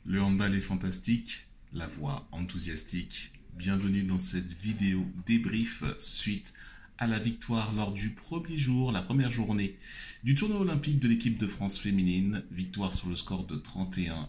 Le handball est fantastique, la voix enthousiastique. Bienvenue dans cette vidéo débrief suite à la victoire lors du premier jour, la première journée du tournoi olympique de l'équipe de France féminine. Victoire sur le score de 31-28.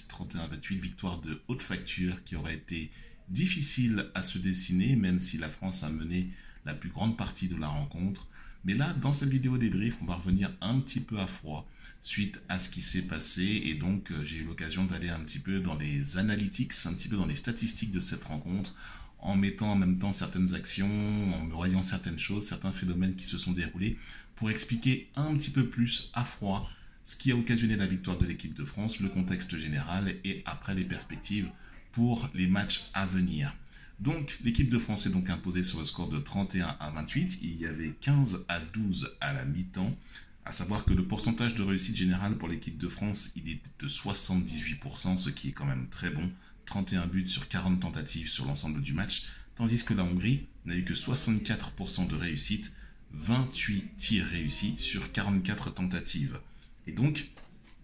31-28, victoire de haute facture qui aurait été difficile à se dessiner, même si la France a mené la plus grande partie de la rencontre. Mais là, dans cette vidéo débrief, on va revenir un petit peu à froid suite à ce qui s'est passé. Et donc, j'ai eu l'occasion d'aller un petit peu dans les analytics, un petit peu dans les statistiques de cette rencontre, en mettant en même temps certaines actions, en voyant certaines choses, certains phénomènes qui se sont déroulés, pour expliquer un petit peu plus à froid ce qui a occasionné la victoire de l'équipe de France, le contexte général et après les perspectives pour les matchs à venir. Donc, l'équipe de France est donc imposée sur le score de 31-28. Il y avait 15-12 à la mi-temps. À savoir que le pourcentage de réussite générale pour l'équipe de France, il est de 78%, ce qui est quand même très bon. 31 buts sur 40 tentatives sur l'ensemble du match. Tandis que la Hongrie n'a eu que 64% de réussite, 28 tirs réussis sur 44 tentatives. Et donc,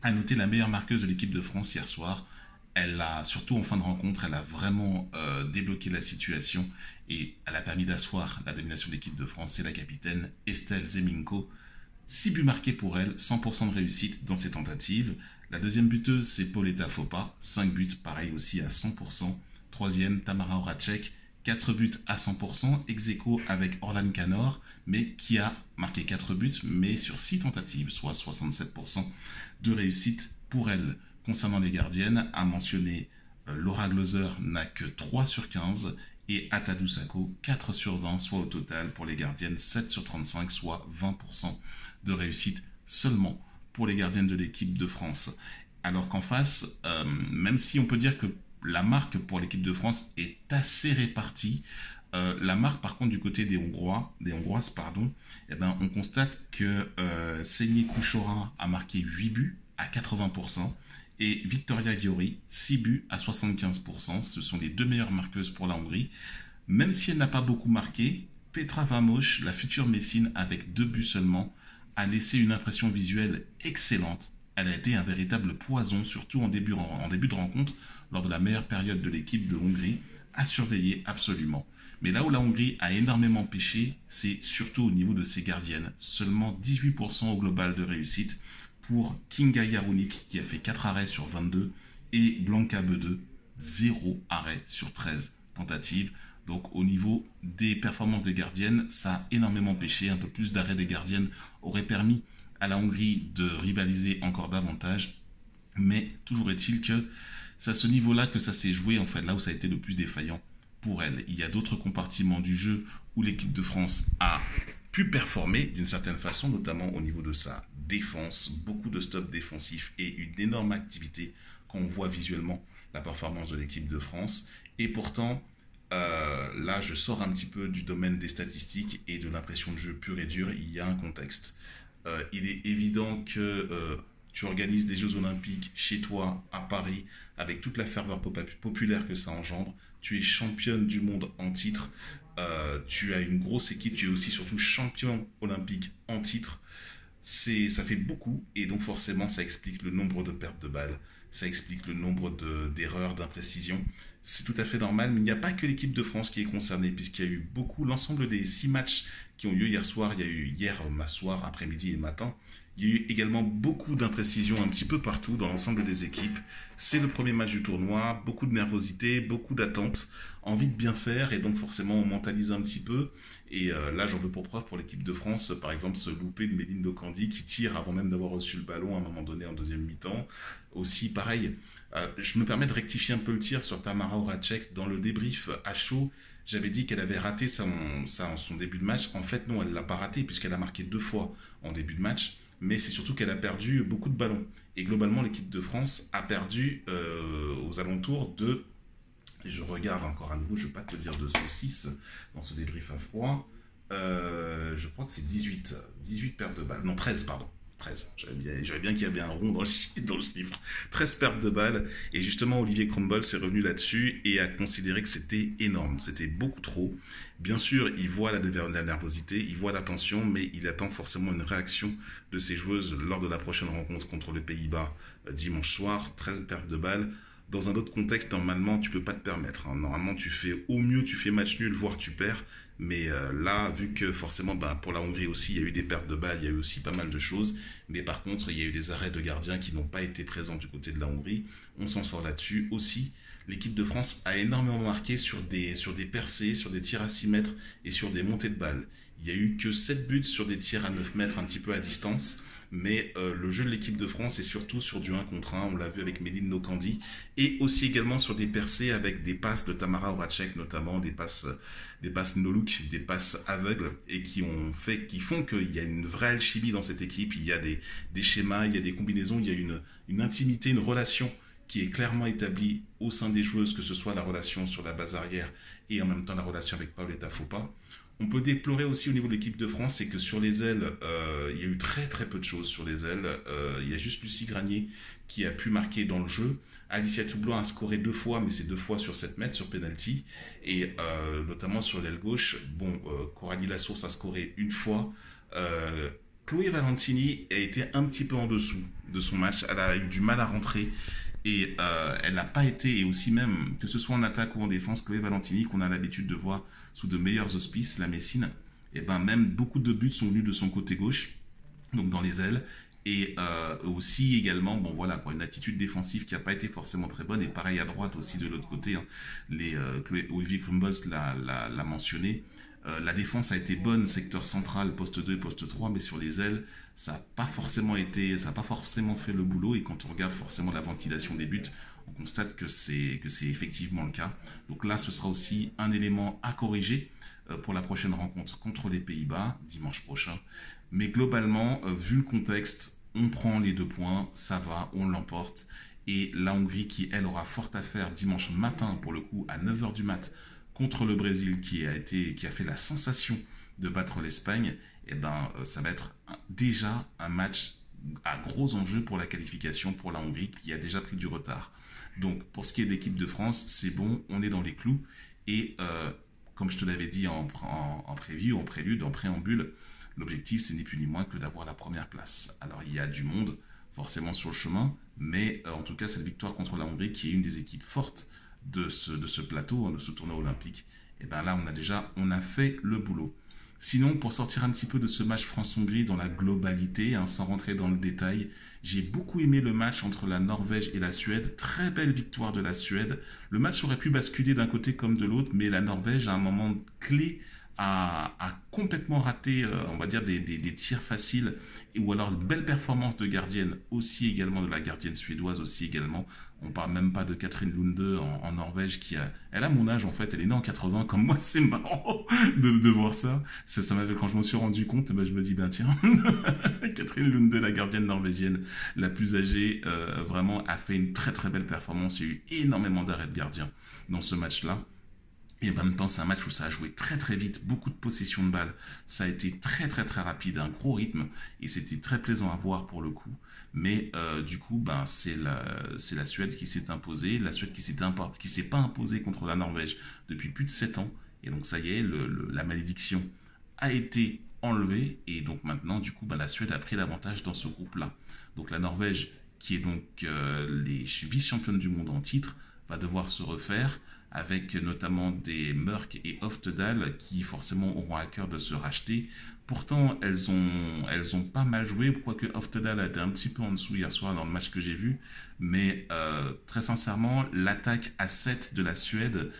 à noter la meilleure marqueuse de l'équipe de France hier soir. Elle a, surtout en fin de rencontre, elle a vraiment débloqué la situation et elle a permis d'asseoir la domination de l'équipe de France. C'est la capitaine Estelle Zeminko. 6 buts marqués pour elle, 100% de réussite dans ses tentatives. La deuxième buteuse, c'est Pauletta Fopa, 5 buts, pareil aussi à 100%. Troisième, Tamara Horacek, 4 buts à 100%, ex aequo avec Orlan Kanor, mais qui a marqué 4 buts, mais sur 6 tentatives, soit 67% de réussite pour elle. Concernant les gardiennes, à mentionner Laura Gloser n'a que 3 sur 15 et Atadou Sako 4 sur 20, soit au total pour les gardiennes 7 sur 35, soit 20% de réussite seulement pour les gardiennes de l'équipe de France. Alors qu'en face, même si on peut dire que la marque pour l'équipe de France est assez répartie, la marque par contre du côté des Hongroises, eh ben, on constate que Senye Kuchora a marqué 8 buts à 80%. Et Victoria Giori, 6 buts à 75%. Ce sont les deux meilleures marqueuses pour la Hongrie. Même si elle n'a pas beaucoup marqué, Petra Vamos, la future Messine, avec 2 buts seulement, a laissé une impression visuelle excellente. Elle a été un véritable poison, surtout en début de rencontre, lors de la meilleure période de l'équipe de Hongrie, à surveiller absolument. Mais là où la Hongrie a énormément pêché, c'est surtout au niveau de ses gardiennes. Seulement 18% au global de réussite pour Kinga Jarunik qui a fait 4 arrêts sur 22 et Blanca Bedeux, 0 arrêt sur 13 tentatives. Donc au niveau des performances des gardiennes, ça a énormément pêché. Un peu plus d'arrêts des gardiennes aurait permis à la Hongrie de rivaliser encore davantage. Mais toujours est-il que c'est à ce niveau-là que ça s'est joué, en fait, là où ça a été le plus défaillant pour elle. Il y a d'autres compartiments du jeu où l'équipe de France a pu performer d'une certaine façon, notamment au niveau de sa défense, beaucoup de stops défensifs et une énorme activité quand on voit visuellement la performance de l'équipe de France. Et pourtant, là, je sors un petit peu du domaine des statistiques et de l'impression de jeu pure et dure. Il y a un contexte. Il est évident que tu organises des Jeux Olympiques chez toi, à Paris, avec toute la ferveur populaire que ça engendre. Tu es championne du monde en titre. Tu as une grosse équipe. Tu es aussi surtout champion olympique en titre. Ça fait beaucoup et donc forcément ça explique le nombre de pertes de balles, ça explique le nombre d'erreurs, d'imprécisions. C'est tout à fait normal, mais il n'y a pas que l'équipe de France qui est concernée puisqu'il y a eu l'ensemble des 6 matchs qui ont lieu hier soir, il y a eu hier soir, après-midi et matin. Il y a eu également beaucoup d'imprécisions un petit peu partout dans l'ensemble des équipes. C'est le premier match du tournoi, beaucoup de nervosité, beaucoup d'attentes, envie de bien faire et donc forcément on mentalise un petit peu. Et là j'en veux pour preuve pour l'équipe de France, par exemple ce loupé de Méline Dokandi qui tire avant même d'avoir reçu le ballon à un moment donné en deuxième mi-temps. Aussi pareil, je me permets de rectifier un peu le tir sur Tamara Horacek dans le débrief à chaud. J'avais dit qu'elle avait raté son début de match. En fait non, elle ne l'a pas raté puisqu'elle a marqué 2 fois en début de match. Mais c'est surtout qu'elle a perdu beaucoup de ballons. Et globalement, l'équipe de France a perdu aux alentours de... Et je regarde encore à nouveau, je ne vais pas te dire de saucisse dans ce débrief à froid. Je crois que c'est 18 pertes de balles. Non, 13, pardon. 13. J'avais bien qu'il y avait un rond dans le chiffre. 13 pertes de balles. Et justement, Olivier Crumble s'est revenu là-dessus et a considéré que c'était énorme. C'était beaucoup trop. Bien sûr, il voit la nervosité, il voit la tension, mais il attend forcément une réaction de ses joueuses lors de la prochaine rencontre contre les Pays-Bas dimanche soir. 13 pertes de balles. Dans un autre contexte, normalement, tu peux pas te permettre. Normalement, tu fais au mieux, tu fais match nul, voire tu perds. Mais là, vu que forcément, pour la Hongrie aussi, il y a eu des pertes de balles, il y a eu aussi pas mal de choses. Mais par contre, il y a eu des arrêts de gardiens qui n'ont pas été présents du côté de la Hongrie. On s'en sort là-dessus aussi. L'équipe de France a énormément marqué sur des percées, sur des tirs à 6 mètres et sur des montées de balles. Il n'y a eu que 7 buts sur des tirs à 9 mètres, un petit peu à distance. Mais le jeu de l'équipe de France est surtout sur du 1 contre 1, on l'a vu avec Méline Nokandi, et aussi également sur des percées avec des passes de Tamara Horacek, notamment des passes no-look, des passes aveugles, et qui font qu'il y a une vraie alchimie dans cette équipe. Il y a des schémas, il y a des combinaisons, il y a une intimité, une relation qui est clairement établie au sein des joueuses, que ce soit la relation sur la base arrière et en même temps la relation avec Paoletta Fopa. On peut déplorer aussi au niveau de l'équipe de France, c'est que sur les ailes, il y a eu très très peu de choses sur les ailes. Il y a juste Lucie Granier qui a pu marquer dans le jeu. Alicia Toublanc a scoré 2 fois, mais c'est 2 fois sur 7 mètres sur penalty. Et notamment sur l'aile gauche, Coralie Lassource a scoré 1 fois. Chloé Valentini a été un petit peu en dessous de son match. Elle a eu du mal à rentrer. Et elle n'a pas été, et aussi même, que ce soit en attaque ou en défense, Chloé Valentini, qu'on a l'habitude de voir sous de meilleurs auspices, la Messine, et même beaucoup de buts sont venus de son côté gauche, donc dans les ailes, et aussi également, une attitude défensive qui n'a pas été forcément très bonne, et pareil à droite aussi de l'autre côté, hein, Olivier Crumbles l'a mentionné. La défense a été bonne, secteur central, poste 2 et poste 3, mais sur les ailes, ça n'a pas forcément fait le boulot. Et quand on regarde forcément la ventilation des buts, on constate que c'est effectivement le cas. Donc là, ce sera aussi un élément à corriger pour la prochaine rencontre contre les Pays-Bas, dimanche prochain. Mais globalement, vu le contexte, on prend les 2 points, ça va, on l'emporte. Et la Hongrie qui, elle, aura fort à faire dimanche matin, pour le coup, à 9h du mat', contre le Brésil qui a fait la sensation de battre l'Espagne, ça va être déjà un match à gros enjeux pour la qualification pour la Hongrie qui a déjà pris du retard. Donc pour ce qui est de l'équipe de France, c'est bon, on est dans les clous et comme je te l'avais dit en prélude, en préambule, l'objectif c'est ni plus ni moins que d'avoir la première place. Alors il y a du monde forcément sur le chemin, mais en tout cas cette victoire contre la Hongrie qui est une des équipes fortes de ce plateau, de ce tournoi olympique, et là on a fait le boulot. Sinon, pour sortir un petit peu de ce match France-Hongrie dans la globalité, sans rentrer dans le détail, j'ai beaucoup aimé le match entre la Norvège et la Suède. Très belle victoire de la Suède. Le match aurait pu basculer d'un côté comme de l'autre, mais la Norvège, à un moment clé, a complètement raté, on va dire, des tirs faciles, ou alors de belles performances de gardienne, aussi également de la gardienne suédoise, aussi également. On parle même pas de Catherine Lunde en Norvège elle a mon âge en fait, elle est née en 80 comme moi, c'est marrant de voir ça. Ça m'avait, quand je m'en suis rendu compte, je me dis tiens, Catherine Lunde, la gardienne norvégienne la plus âgée, vraiment a fait une très très belle performance. Il y a eu énormément d'arrêts de gardien dans ce match-là. Et en même temps, c'est un match où ça a joué très très vite, beaucoup de possession de balles. Ça a été très très très rapide, un gros rythme, et c'était très plaisant à voir pour le coup. Mais du coup, c'est la Suède qui s'est imposée, la Suède qui s'est pas imposée contre la Norvège depuis plus de 7 ans. Et donc ça y est, la malédiction a été enlevée, et donc maintenant, du coup, la Suède a pris l'avantage dans ce groupe-là. Donc la Norvège, qui est donc les vice-championnes du monde en titre, va devoir se refaire, avec notamment des Mørk et Oftedal qui forcément auront à cœur de se racheter. Pourtant, elles ont pas mal joué, quoique Oftedal a été un petit peu en dessous hier soir dans le match que j'ai vu. Mais très sincèrement, l'attaque à 7 de la Suède,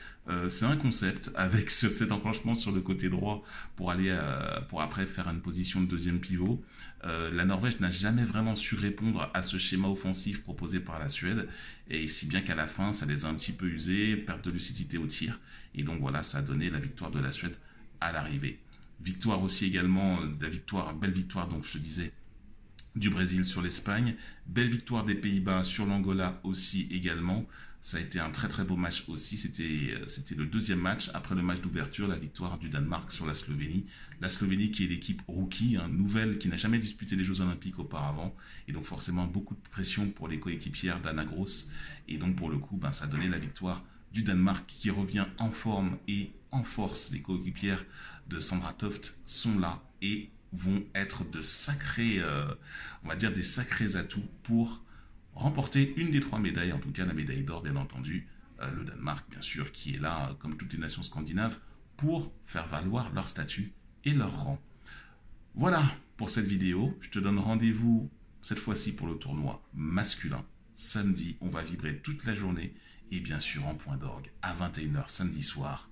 c'est un concept, avec cet enclenchement sur le côté droit pour après faire une position de deuxième pivot. La Norvège n'a jamais vraiment su répondre à ce schéma offensif proposé par la Suède, et si bien qu'à la fin, ça les a un petit peu usés, perte de lucidité au tir, et donc voilà, ça a donné la victoire de la Suède à l'arrivée. Victoire aussi également, belle victoire, donc je te disais, du Brésil sur l'Espagne. Belle victoire des Pays-Bas sur l'Angola aussi également. Ça a été un très très beau match aussi. C'était le deuxième match après le match d'ouverture, la victoire du Danemark sur la Slovénie. La Slovénie qui est l'équipe rookie, nouvelle, qui n'a jamais disputé les Jeux Olympiques auparavant. Et donc forcément beaucoup de pression pour les coéquipières d'Anna Gross. Et donc pour le coup, ça a donné la victoire du Danemark qui revient en forme et en force. Les coéquipières de Sandra Toft sont là et vont être de sacrés, on va dire des sacrés atouts pour remporter une des 3 médailles, en tout cas la médaille d'or bien entendu, le Danemark bien sûr qui est là comme toutes les nations scandinaves pour faire valoir leur statut et leur rang. Voilà pour cette vidéo, je te donne rendez-vous cette fois-ci pour le tournoi masculin. Samedi, on va vibrer toute la journée et bien sûr en point d'orgue à 21h samedi soir,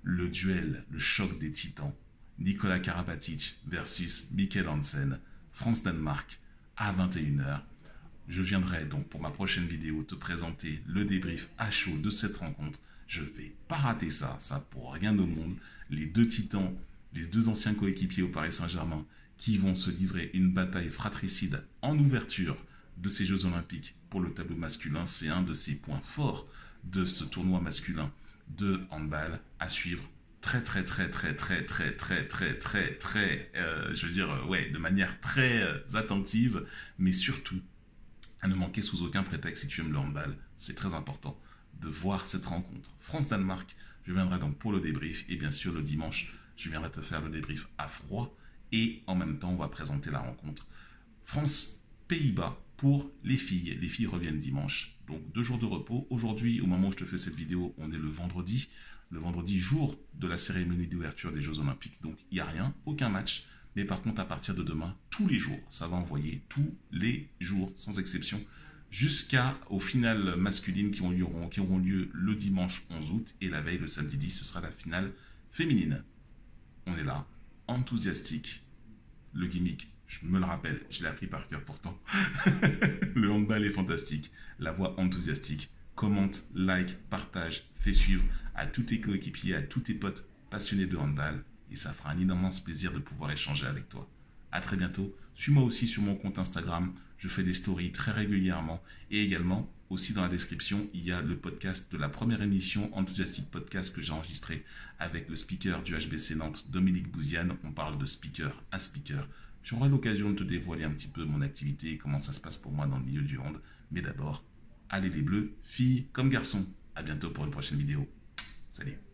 le duel, le choc des titans, Nikola Karabatic versus Mikkel Hansen, France-Danemark à 21h. Je viendrai donc pour ma prochaine vidéo te présenter le débrief à chaud de cette rencontre. Je ne vais pas rater ça pour rien au monde. Les deux titans, les deux anciens coéquipiers au Paris Saint-Germain qui vont se livrer une bataille fratricide en ouverture de ces Jeux Olympiques pour le tableau masculin. C'est un de ces points forts de ce tournoi masculin de handball à suivre de manière très attentive, mais surtout à ne manquer sous aucun prétexte si tu aimes le handball. C'est très important de voir cette rencontre. France-Danemark, je viendrai donc pour le débrief et bien sûr le dimanche, je viendrai te faire le débrief à froid et en même temps on va présenter la rencontre France-Pays-Bas pour les filles. Les filles reviennent dimanche, donc 2 jours de repos. Aujourd'hui, au moment où je te fais cette vidéo, on est le vendredi jour de la cérémonie d'ouverture des Jeux Olympiques, donc il n'y a rien, aucun match. Mais par contre, à partir de demain, tous les jours, ça va envoyer tous les jours, sans exception, jusqu'aux finales masculines qui auront lieu le dimanche 11 août. Et la veille, le samedi 10, ce sera la finale féminine. On est là, enthousiastique. Le gimmick, je me le rappelle, je l'ai appris par cœur pourtant. Le handball est fantastique. La voix enthousiastique. Commente, like, partage, fais suivre à tous tes coéquipiers, à tous tes potes passionnés de handball. Et ça fera un immense plaisir de pouvoir échanger avec toi. À très bientôt. Suis-moi aussi sur mon compte Instagram. Je fais des stories très régulièrement. Et également, aussi dans la description, il y a le podcast de la première émission Enthusiastic Podcast que j'ai enregistré avec le speaker du HBC Nantes, Dominique Bouziane. On parle de speaker à speaker. J'aurai l'occasion de te dévoiler un petit peu mon activité et comment ça se passe pour moi dans le milieu du hand. Mais d'abord, allez les bleus, filles comme garçons. À bientôt pour une prochaine vidéo. Salut.